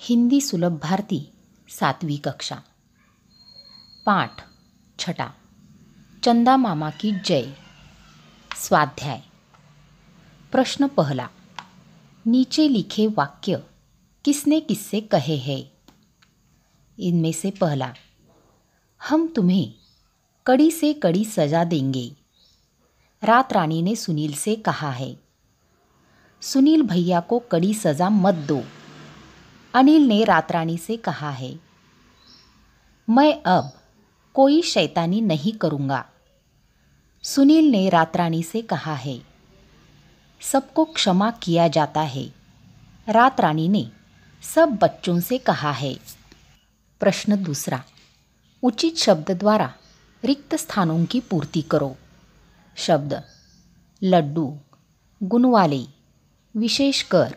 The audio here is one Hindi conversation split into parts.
हिंदी सुलभ भारती 7वीं कक्षा। पाठ छठा। चंदा मामा की जय। स्वाध्याय। प्रश्न पहला। नीचे लिखे वाक्य किसने किससे कहे हैं? इनमें से पहला, हम तुम्हें कड़ी से कड़ी सजा देंगे। रात रानी ने सुनील से कहा है। सुनील भैया को कड़ी सजा मत दो। अनिल ने रात रानी से कहा है। मैं अब कोई शैतानी नहीं करूँगा। सुनील ने रात रानी से कहा है। सबको क्षमा किया जाता है। रात रानी ने सब बच्चों से कहा है। प्रश्न दूसरा। उचित शब्द द्वारा रिक्त स्थानों की पूर्ति करो। शब्द: लड्डू, गुणवाले, विशेषकर,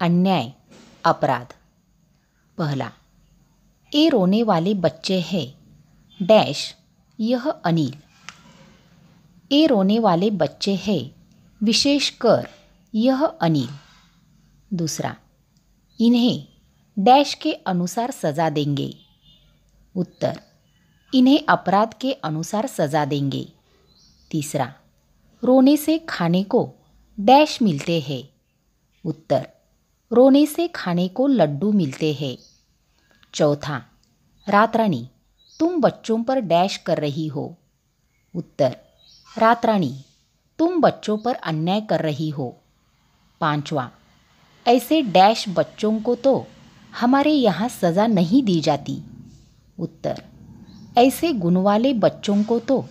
अन्याय, अपराध। पहला, ये रोने वाले बच्चे हैं डैश, यह अनिल। ये रोने वाले बच्चे हैं विशेषकर, यह अनिल। दूसरा, इन्हें डैश के अनुसार सजा देंगे। उत्तर: इन्हें अपराध के अनुसार सजा देंगे। तीसरा, रोने से खाने को डैश मिलते हैं। उत्तर: रोने से खाने को लड्डू मिलते हैं। चौथा, रात रानी, तुम बच्चों पर डैश कर रही हो। उत्तर: रात रानी, तुम बच्चों पर अन्याय कर रही हो। पांचवा, ऐसे डैश बच्चों को तो हमारे यहाँ सज़ा नहीं दी जाती। उत्तर: ऐसे गुण वाले बच्चों को तो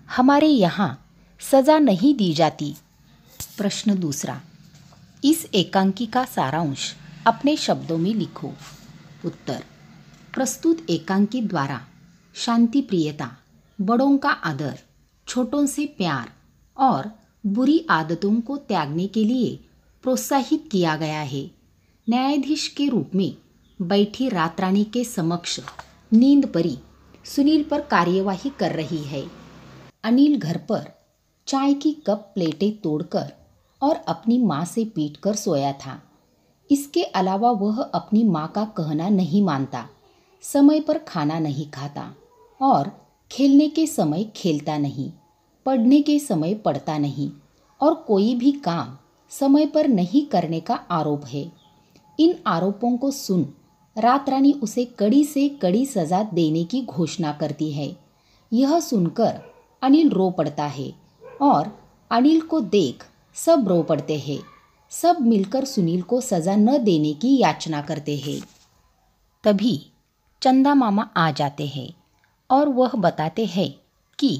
हमारे यहाँ सज़ा नहीं दी जाती। प्रश्न दूसरा। इस एकांकी का सारांश अपने शब्दों में लिखो। उत्तर: प्रस्तुत एकांकी द्वारा शांति प्रियता, बड़ों का आदर, छोटों से प्यार और बुरी आदतों को त्यागने के लिए प्रोत्साहित किया गया है। न्यायाधीश के रूप में बैठी रात रानी के समक्ष नींद परी सुनील पर कार्यवाही कर रही है। अनिल घर पर चाय की कप प्लेटें तोड़कर और अपनी माँ से पीटकर सोया था। इसके अलावा वह अपनी माँ का कहना नहीं मानता, समय पर खाना नहीं खाता और खेलने के समय खेलता नहीं, पढ़ने के समय पढ़ता नहीं और कोई भी काम समय पर नहीं करने का आरोप है। इन आरोपों को सुन रात रानी उसे कड़ी से कड़ी सजा देने की घोषणा करती है। यह सुनकर अनिल रो पड़ता है और अनिल को देख सब रो पड़ते हैं। सब मिलकर सुनील को सज़ा न देने की याचना करते हैं। तभी चंदा मामा आ जाते हैं और वह बताते हैं कि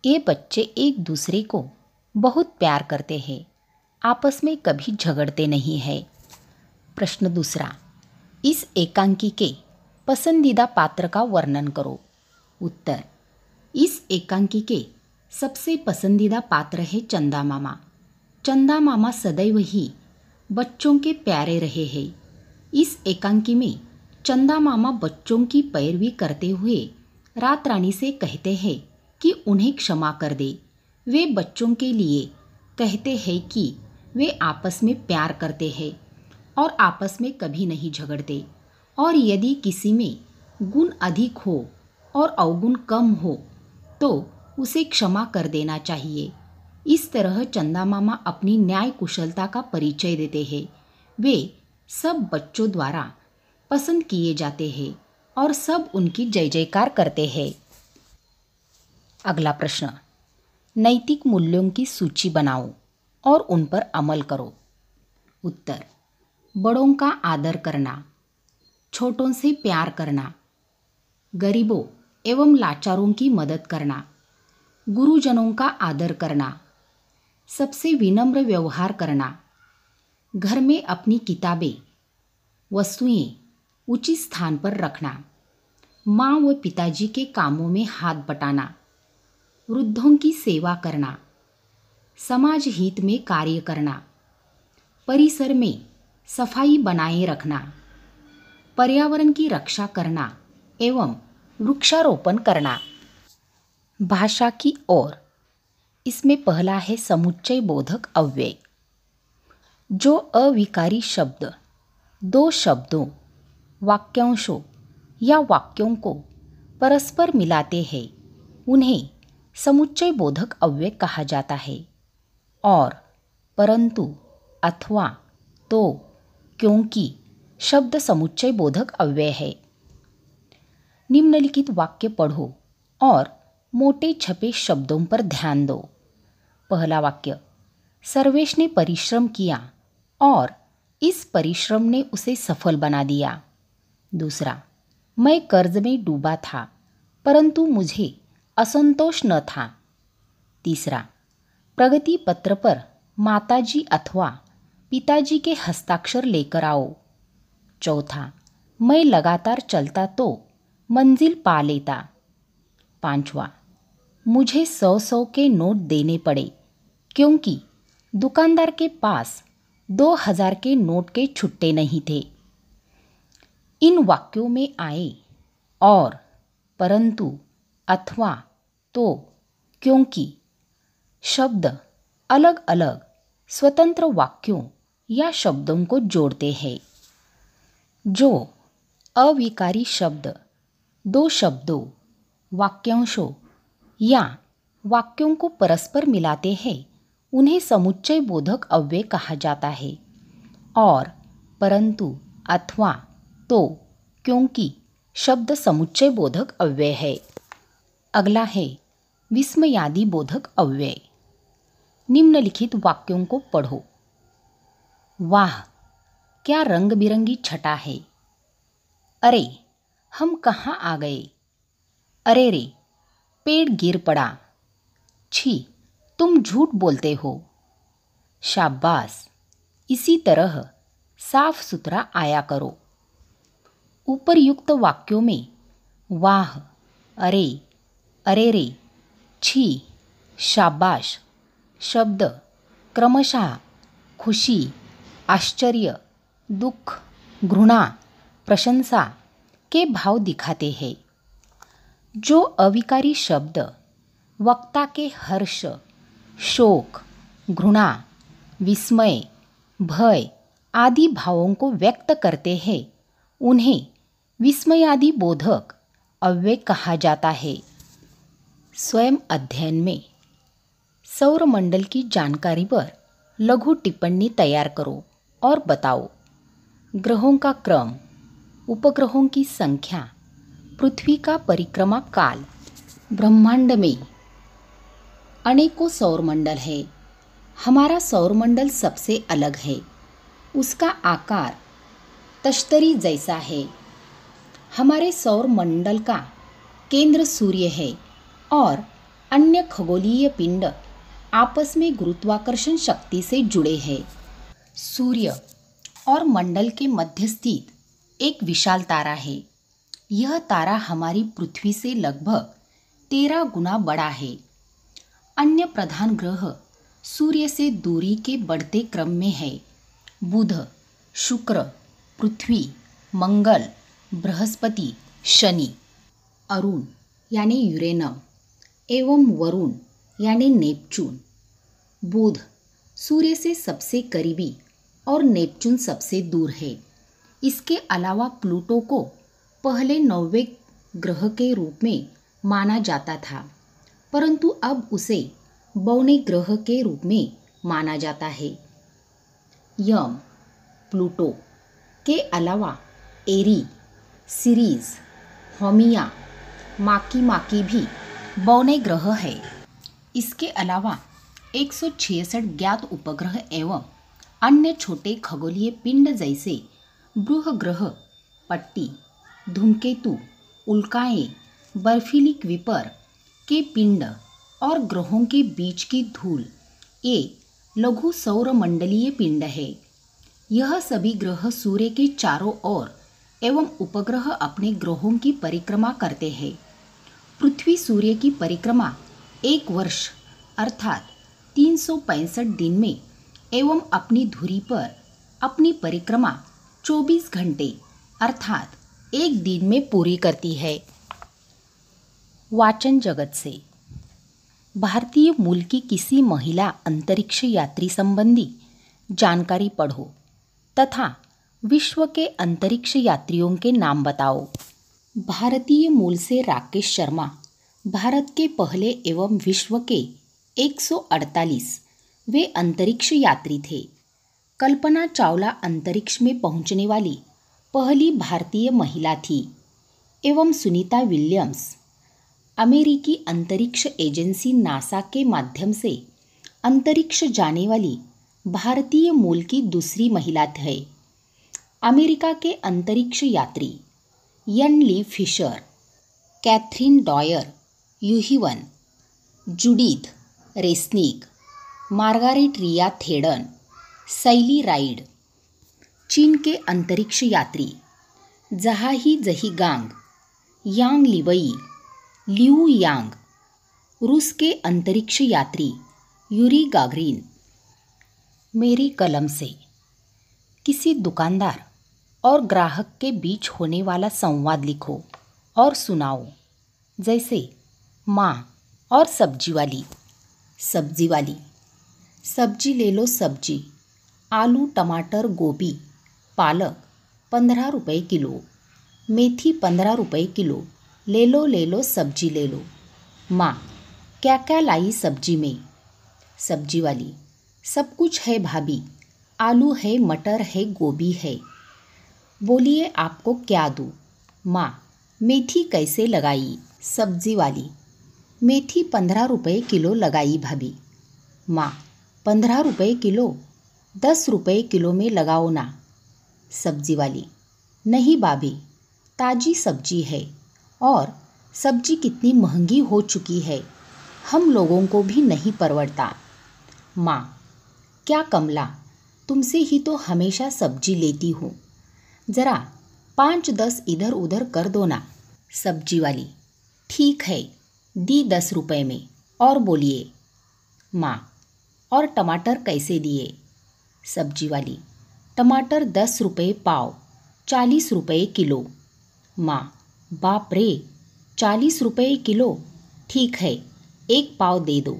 ये बच्चे एक दूसरे को बहुत प्यार करते हैं, आपस में कभी झगड़ते नहीं हैं। प्रश्न दूसरा। इस एकांकी के पसंदीदा पात्र का वर्णन करो। उत्तर: इस एकांकी के सबसे पसंदीदा पात्र है चंदा मामा। चंदा मामा सदैव ही बच्चों के प्यारे रहे हैं। इस एकांकी में चंदा मामा बच्चों की पैरवी करते हुए रात रानी से कहते हैं कि उन्हें क्षमा कर दे। वे बच्चों के लिए कहते हैं कि वे आपस में प्यार करते हैं और आपस में कभी नहीं झगड़ते, और यदि किसी में गुण अधिक हो और अवगुण कम हो तो उसे क्षमा कर देना चाहिए। इस तरह चंदा मामा अपनी न्याय कुशलता का परिचय देते हैं। वे सब बच्चों द्वारा पसंद किए जाते हैं और सब उनकी जय जयकार करते हैं। अगला प्रश्न। नैतिक मूल्यों की सूची बनाओ और उन पर अमल करो। उत्तर: बड़ों का आदर करना, छोटों से प्यार करना, गरीबों एवं लाचारों की मदद करना, गुरुजनों का आदर करना, सबसे विनम्र व्यवहार करना, घर में अपनी किताबें, वस्तुएं उचित स्थान पर रखना, माँ व पिताजी के कामों में हाथ बटाना, वृद्धों की सेवा करना, समाज हित में कार्य करना, परिसर में सफाई बनाए रखना, पर्यावरण की रक्षा करना एवं वृक्षारोपण करना। भाषा की ओर। इसमें पहला है समुच्चय बोधक अव्यय। जो अविकारी शब्द दो शब्दों, वाक्यांशों या वाक्यों को परस्पर मिलाते हैं उन्हें समुच्चय बोधक अव्यय कहा जाता है। और, परंतु, अथवा, तो, क्योंकि शब्द समुच्चय बोधक अव्यय है। निम्नलिखित वाक्य पढ़ो और मोटे छपे शब्दों पर ध्यान दो। पहला वाक्य, सर्वेश ने परिश्रम किया और इस परिश्रम ने उसे सफल बना दिया। दूसरा, मैं कर्ज में डूबा था परंतु मुझे असंतोष न था। तीसरा, प्रगति पत्र पर माताजी अथवा पिताजी के हस्ताक्षर लेकर आओ। चौथा, मैं लगातार चलता तो मंजिल पा लेता। पांचवा, मुझे 100 के नोट देने पड़े क्योंकि दुकानदार के पास 2000 के नोट के छुट्टे नहीं थे। इन वाक्यों में आए और, परंतु, अथवा, तो, क्योंकि शब्द अलग अलग स्वतंत्र वाक्यों या शब्दों को जोड़ते हैं। जो अविकारी शब्द दो शब्दों, वाक्यांशों या वाक्यों को परस्पर मिलाते हैं उन्हें समुच्चय बोधक अव्यय कहा जाता है। और, परंतु, अथवा, तो, क्योंकि शब्द समुच्चय बोधक अव्यय है। अगला है विस्मयादि बोधक अव्यय। निम्नलिखित वाक्यों को पढ़ो। वाह, क्या रंग बिरंगी छटा है। अरे, हम कहाँ आ गए। अरे रे, पेड़ गिर पड़ा। छी, तुम झूठ बोलते हो। शाबाश, इसी तरह साफ सुथरा आया करो। ऊपरयुक्त वाक्यों में वाह, अरे, अरे रे, छी, शाबाश शब्द क्रमशः खुशी, आश्चर्य, दुख, घृणा, प्रशंसा के भाव दिखाते हैं। जो अविकारी शब्द वक्ता के हर्ष, शोक, घृणा, विस्मय, भय आदि भावों को व्यक्त करते हैं उन्हें विस्मयादि बोधक अव्यय कहा जाता है। स्वयं अध्ययन में सौरमंडल की जानकारी पर लघु टिप्पणी तैयार करो और बताओ। ग्रहों का क्रम, उपग्रहों की संख्या, पृथ्वी का परिक्रमा काल। ब्रह्मांड में अनेकों सौरमंडल है। हमारा सौरमंडल सबसे अलग है। उसका आकार तश्तरी जैसा है। हमारे सौरमंडल का केंद्र सूर्य है और अन्य खगोलीय पिंड आपस में गुरुत्वाकर्षण शक्ति से जुड़े हैं। सूर्य और मंडल के मध्य स्थित एक विशाल तारा है। यह तारा हमारी पृथ्वी से लगभग 13 गुना बड़ा है। अन्य प्रधान ग्रह सूर्य से दूरी के बढ़ते क्रम में है। बुध, शुक्र, पृथ्वी, मंगल, बृहस्पति, शनि, अरुण यानी यूरेनम एवं वरुण यानी नेपच्यून। बुध सूर्य से सबसे करीबी और नेपच्यून सबसे दूर है। इसके अलावा प्लूटो को पहले 9वें ग्रह के रूप में माना जाता था, परंतु अब उसे 12वें ग्रह के रूप में माना जाता है। यम, प्लूटो के अलावा एरी, सीरीज, होमिया, माकी भी 12वें ग्रह है। इसके अलावा 166 ज्ञात उपग्रह एवं अन्य छोटे खगोलीय पिंड जैसे बृहग्रह, पट्टी, धूमकेतु, उल्काएं, बर्फीली क्विपर के पिंड और ग्रहों के बीच की धूल ये लघु सौरमंडलीय पिंड है। यह सभी ग्रह सूर्य के चारों ओर एवं उपग्रह अपने ग्रहों की परिक्रमा करते हैं। पृथ्वी सूर्य की परिक्रमा 1 वर्ष अर्थात 365 दिन में एवं अपनी धुरी पर अपनी परिक्रमा 24 घंटे अर्थात 1 दिन में पूरी करती है। वाचन जगत से भारतीय मूल की किसी महिला अंतरिक्ष यात्री संबंधी जानकारी पढ़ो तथा विश्व के अंतरिक्ष यात्रियों के नाम बताओ। भारतीय मूल से राकेश शर्मा भारत के पहले एवं विश्व के 148वें अंतरिक्ष यात्री थे। कल्पना चावला अंतरिक्ष में पहुंचने वाली पहली भारतीय महिला थी एवं सुनीता विलियम्स अमेरिकी अंतरिक्ष एजेंसी नासा के माध्यम से अंतरिक्ष जाने वाली भारतीय मूल की दूसरी महिला थे। अमेरिका के अंतरिक्ष यात्री Anna Lee Fisher, Kathryn Dwyer यूहिवन, Judith Resnik, Margaret Rhea Seddon, Sally Ride. चीन के अंतरिक्ष यात्री जहाही जहीगांग, यांग लिवई, लिऊ यांग। रूस के अंतरिक्ष यात्री यूरी गागरिन। मेरी कलम से किसी दुकानदार और ग्राहक के बीच होने वाला संवाद लिखो और सुनाओ। जैसे माँ और सब्जी वाली। सब्जी वाली, सब्जी ले लो सब्जी, आलू टमाटर गोभी पालक 15 रुपये किलो, मेथी 15 रुपये किलो, ले लो सब्जी ले लो। माँ, क्या क्या लाई सब्जी में? सब्जी वाली, सब कुछ है भाभी, आलू है मटर है गोभी है। बोलिए आपको क्या दूँ? माँ, मेथी कैसे लगाई? सब्जी वाली, मेथी 15 रुपये किलो लगाई भाभी। माँ, 15 रुपये किलो? 10 रुपये किलो में लगाओ ना। सब्जी वाली, नहीं भाभी, ताज़ी सब्जी है और सब्जी कितनी महंगी हो चुकी है, हम लोगों को भी नहीं परवड़ता। माँ, क्या कमला, तुमसे ही तो हमेशा सब्जी लेती हूँ, ज़रा 5-10 इधर उधर कर दो ना। सब्जी वाली, ठीक है, दी 10 रुपये में। और बोलिए। माँ, और टमाटर कैसे दिए? सब्जी वाली, टमाटर 10 रुपये पाव, 40 रुपये किलो। माँ, बाप रे, 40 रुपये किलो? ठीक है, एक पाव दे दो।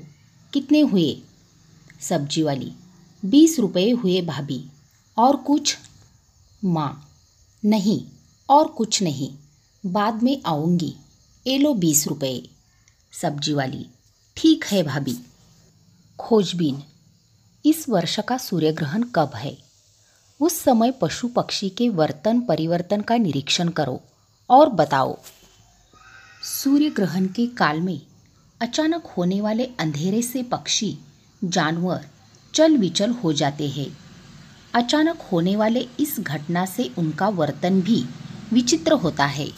कितने हुए? सब्जी वाली, 20 रुपये हुए भाभी। और कुछ? माँ, नहीं, और कुछ नहीं, बाद में आऊँगी, ये लो 20 रुपये। सब्जी वाली, ठीक है भाभी। खोजबीन, इस वर्ष का सूर्यग्रहण कब है? उस समय पशु पक्षी के वर्तन परिवर्तन का निरीक्षण करो और बताओ। सूर्य ग्रहण के काल में अचानक होने वाले अंधेरे से पक्षी जानवर चल विचल हो जाते हैं। अचानक होने वाले इस घटना से उनका वर्तन भी विचित्र होता है।